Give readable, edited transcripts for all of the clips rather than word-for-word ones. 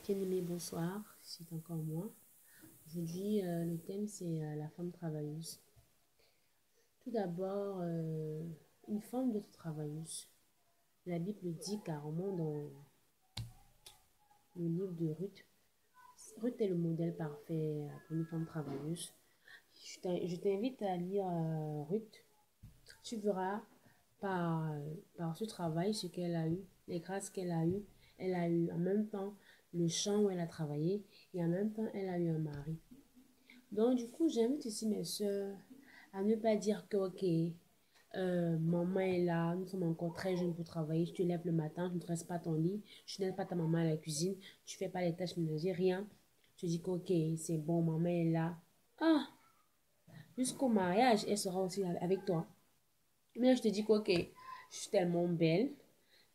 Bien-aimé, bonsoir, c'est encore moi. Aujourd'hui, le thème c'est la femme travailleuse. Tout d'abord, une femme doit être travailleuse. La Bible dit carrément dans le livre de Ruth. Ruth est le modèle parfait pour une femme travailleuse. Je t'invite à lire Ruth. Tu verras par ce travail ce qu'elle a eu, les grâces qu'elle a eues. Elle a eu en même temps le champ où elle a travaillé et en même temps elle a eu un mari. Donc, du coup, j'invite aussi mes soeurs à ne pas dire que, ok, maman est là, nous sommes encore très jeunes pour travailler. Tu te lèves le matin, tu ne dresses pas ton lit, tu n'aides pas ta maman à la cuisine, tu fais pas les tâches ménagères, rien. Tu dis que, ok, c'est bon, maman est là. Ah, jusqu'au mariage, elle sera aussi avec toi. Mais je te dis que, ok, je suis tellement belle.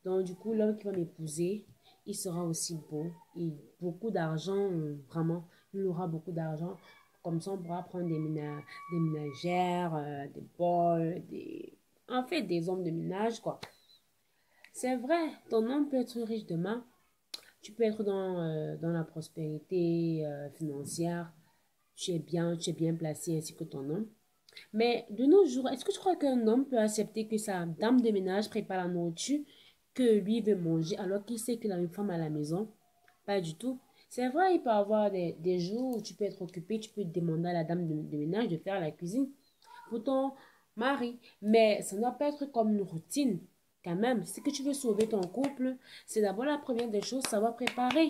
Donc, du coup, l'homme qui va m'épouser, il sera aussi beau. Et beaucoup d'argent, vraiment, il aura beaucoup d'argent. Comme ça, on pourra prendre des ménagères, des bols, en fait, des hommes de ménage, quoi. C'est vrai, ton homme peut être riche demain. Tu peux être dans la prospérité financière. Tu es bien placé ainsi que ton homme. Mais de nos jours, est-ce que tu crois qu'un homme peut accepter que sa dame de ménage prépare la nourriture que lui veut manger alors qu'il sait qu'il a une femme à la maison? Pas du tout. C'est vrai, il peut y avoir des jours où tu peux être occupé, tu peux demander à la dame de ménage de faire la cuisine pour ton mari. Mais ça ne doit pas être comme une routine. Quand même, si que tu veux sauver ton couple, c'est d'abord la première des choses, savoir préparer.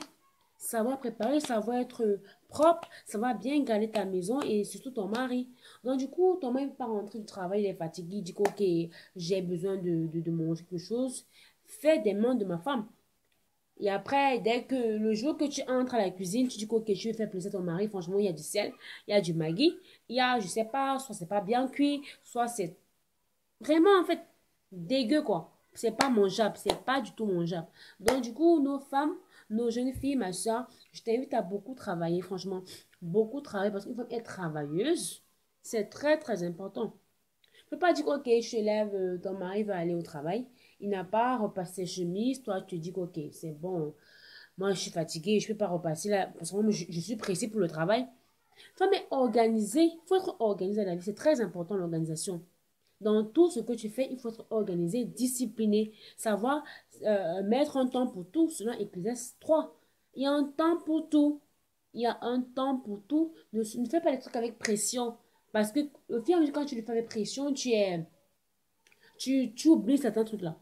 Savoir préparer, savoir être propre, savoir bien garder ta maison et surtout ton mari. Donc, du coup, ton mari ne peut pas rentrer du travail, il est fatigué, il dit que, ok, j'ai besoin de manger quelque chose. Fais des mains de ma femme. Et après, dès que le jour que tu entres à la cuisine, tu dis que, ok, je vais faire plaisir à ton mari. Franchement, il y a du sel, il y a du maggi, il y a, je sais pas, soit c'est pas bien cuit, soit c'est vraiment, en fait, dégueu, quoi. C'est pas mangeable, c'est pas du tout mangeable. Donc, du coup, nos femmes, nos jeunes filles, ma soeur, je t'invite à beaucoup travailler, franchement. Beaucoup travailler parce qu'il faut être travailleuse. C'est très, très important. Tu peux pas dire, ok, je te lève, ton mari va aller au travail. Il n'a pas repassé ses chemises. Toi, tu te dis, ok, c'est bon. Moi, je suis fatiguée, je peux pas repasser là. Parce que moi, je suis pressée pour le travail. Femme est organisée. Il faut être organisé dans la vie. C'est très important, l'organisation. Dans tout ce que tu fais, il faut être organisé, discipliné, savoir mettre un temps pour tout. Selon Ecclésiaste 3. Il y a un temps pour tout. Il y a un temps pour tout. Ne fais pas les trucs avec pression. Parce que au fur et à mesure, quand tu le fais avec pression, tu oublies certains trucs-là.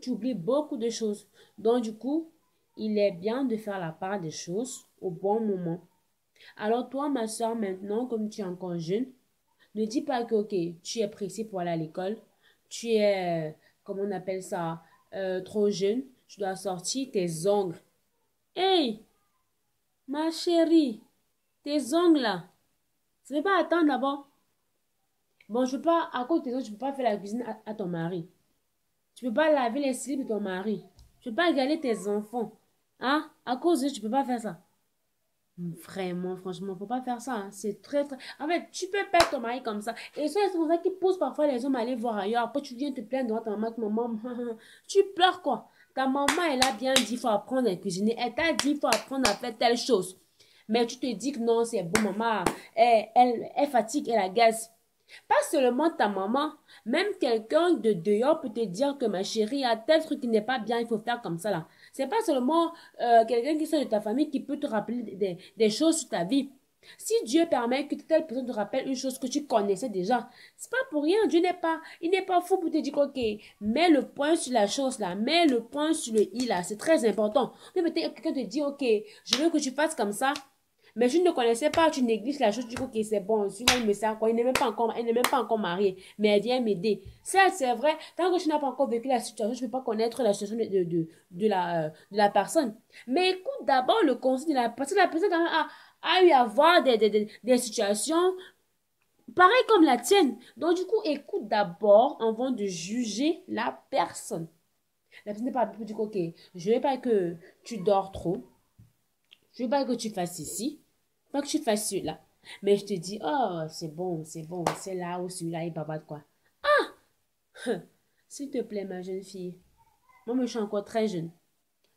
Tu oublies beaucoup de choses. Donc, du coup, il est bien de faire la part des choses au bon moment. Alors, toi, ma soeur, maintenant, comme tu es encore jeune, ne dis pas que, ok, tu es pressé pour aller à l'école, tu es, comment on appelle ça, trop jeune, tu dois sortir tes ongles. Hey, ma chérie, tes ongles là, ça ne peut pas attendre d'abord. Bon, je peux pas, à cause de tes ongles, je peux pas faire la cuisine à ton mari. Tu peux pas laver les slips de ton mari. Tu peux pas égaler tes enfants. Hein? À cause de tu peux pas faire ça. Vraiment, franchement, faut pas faire ça, hein. C'est très, très... En fait, tu peux perdre ton mari comme ça. Et ça, c'est pour ça qui pousse parfois les hommes à aller voir ailleurs. Après, tu viens te plaindre devant ta maman, que maman, tu pleures quoi. Ta maman, elle a bien dit, il faut apprendre à cuisiner. Elle t'a dit, il faut apprendre à faire telle chose. Mais tu te dis que non, c'est bon, maman, elle fatigue, elle agace. Pas seulement ta maman, même quelqu'un de dehors peut te dire que ma chérie, il y a tel truc qui n'est pas bien, il faut faire comme ça là. C'est pas seulement quelqu'un qui sort de ta famille qui peut te rappeler des choses sur ta vie. Si Dieu permet que telle personne te rappelle une chose que tu connaissais déjà, c'est pas pour rien. Dieu n'est pas, il n'est pas fou pour te dire, ok, mets le point sur la chose là, mets le point sur le i là, c'est très important. Mais peut-être quelqu'un te dit, ok, je veux que tu fasses comme ça, mais je ne connaissais pas, tu négliges la chose, tu dis, ok, c'est bon, celui-là, il me sert quoi, il n'est même pas encore, elle n'est même pas encore mariée, mais elle vient m'aider. Ça, c'est vrai, tant que tu n'as pas encore vécu la situation, je ne peux pas connaître la situation de la personne. Mais écoute d'abord le conseil de la personne, la personne quand même a eu à voir des situations pareilles comme la tienne. Donc, du coup, écoute d'abord avant de juger la personne. La personne n'est pas pour dire, ok, je ne veux pas que tu dors trop, je veux pas que tu fasses ici, pas que tu fasses cela. Mais je te dis, oh, c'est bon, c'est là où celui-là, il babate quoi. S'il te plaît, ma jeune fille. Moi, je suis encore très jeune.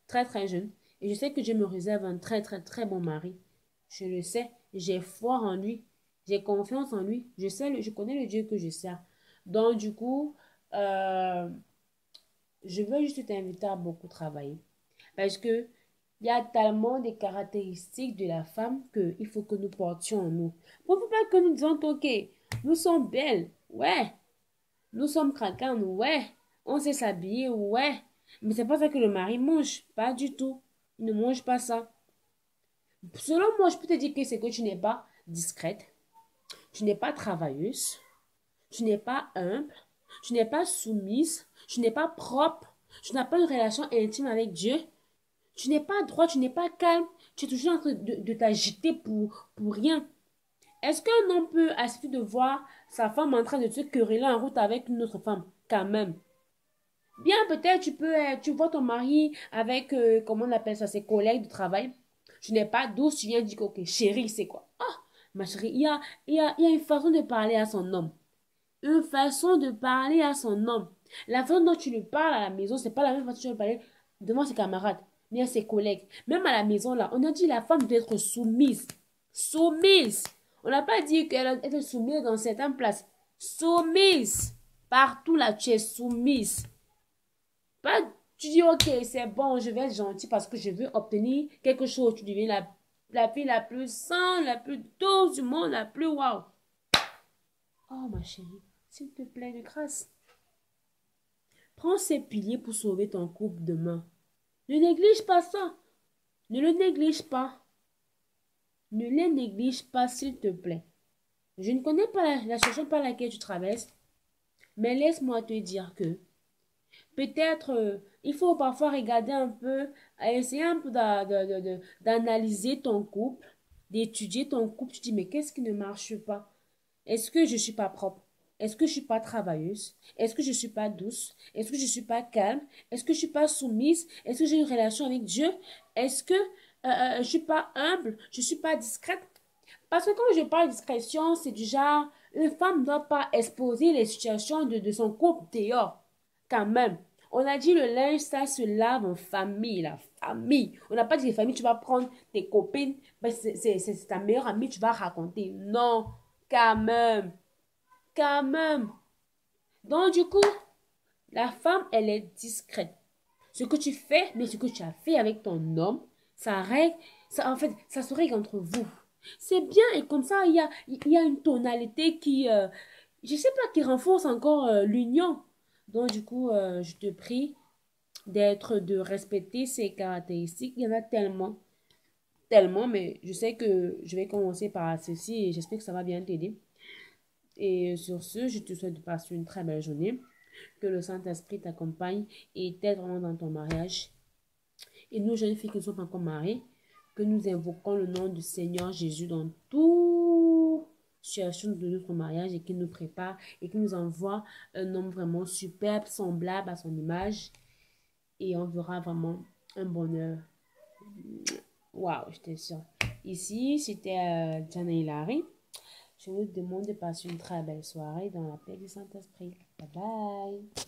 Très, très jeune. Et je sais que Dieu me réserve un très, très, très bon mari. Je le sais. J'ai foi en lui. J'ai confiance en lui. Je connais le Dieu que je sers. Donc, du coup, euh, je veux juste t'inviter à beaucoup travailler. Parce que il y a tellement de caractéristiques de la femme qu'il faut que nous portions en nous. Il ne faut pas que nous disions que, ok, nous sommes belles, ouais. Nous sommes craquantes, ouais. On sait s'habiller, ouais. Mais c'est pas ça que le mari mange. Pas du tout. Il ne mange pas ça. Selon moi, je peux te dire que c'est que tu n'es pas discrète, tu n'es pas travailleuse, tu n'es pas humble, tu n'es pas soumise, tu n'es pas propre, tu n'as pas une relation intime avec Dieu, tu n'es pas droit, tu n'es pas calme, tu es toujours en train de t'agiter pour rien. Est-ce qu'un homme peut accepter de voir sa femme en train de se quereller en route avec une autre femme? Quand même. Bien, peut-être tu vois ton mari avec, comment on appelle ça, ses collègues de travail. Tu n'es pas douce, tu viens dire, que, ok, chérie, c'est quoi? Ah, ma chérie, il y a une façon de parler à son homme. Une façon de parler à son homme. La façon dont tu lui parles à la maison, c'est pas la même façon que tu lui parler devant ses camarades, ni à ses collègues. Même à la maison, là, on a dit la femme doit être soumise. Soumise. On n'a pas dit qu'elle doit être soumise dans certaines places. Soumise. Partout là, tu es soumise. Pas, tu dis, ok, c'est bon, je vais être gentil parce que je veux obtenir quelque chose. Tu deviens la fille la plus saine, la plus douce du monde, la plus wow. Oh, ma chérie, s'il te plaît, de grâce. Prends ces piliers pour sauver ton couple demain. Ne néglige pas ça. Ne le néglige pas. Ne les néglige pas, s'il te plaît. Je ne connais pas la situation par laquelle tu traverses, mais laisse-moi te dire que peut-être il faut parfois regarder un peu, essayer un peu d'analyser ton couple, d'étudier ton couple. Tu dis, mais qu'est-ce qui ne marche pas? Est-ce que je ne suis pas propre? Est-ce que je ne suis pas travailleuse? Est-ce que je ne suis pas douce? Est-ce que je ne suis pas calme? Est-ce que je ne suis pas soumise? Est-ce que j'ai une relation avec Dieu? Est-ce que je ne suis pas humble? Je ne suis pas discrète? Parce que quand je parle de discrétion, c'est du genre, une femme ne doit pas exposer les situations de son couple dehors. Quand même. On a dit le linge, ça se lave en famille, la famille. On n'a pas dit les familles, tu vas prendre tes copines, ben c'est ta meilleure amie, tu vas raconter. Non, quand même. Quand même. Donc, du coup, la femme, elle est discrète. Ce que tu fais, mais ce que tu as fait avec ton homme, ça règle, ça, en fait, ça se règle entre vous. C'est bien, et comme ça, il y a une tonalité qui, je sais pas, qui renforce encore l'union. Donc, du coup, je te prie de respecter ces caractéristiques. Il y en a tellement, tellement, mais je sais que je vais commencer par ceci et j'espère que ça va bien t'aider. Et sur ce, je te souhaite de passer une très belle journée. Que le Saint-Esprit t'accompagne et t'aide vraiment dans ton mariage. Et nous, jeunes filles qui ne sommes pas encore mariées, que nous invoquons le nom du Seigneur Jésus dans toute situation de notre mariage et qu'il nous prépare et qu'il nous envoie un homme vraiment superbe, semblable à son image. Et on verra vraiment un bonheur. Waouh, je t'assure. Ici, c'était Jana Hilary. Je vous demande de passer une très belle soirée dans la paix du Saint-Esprit. Bye bye.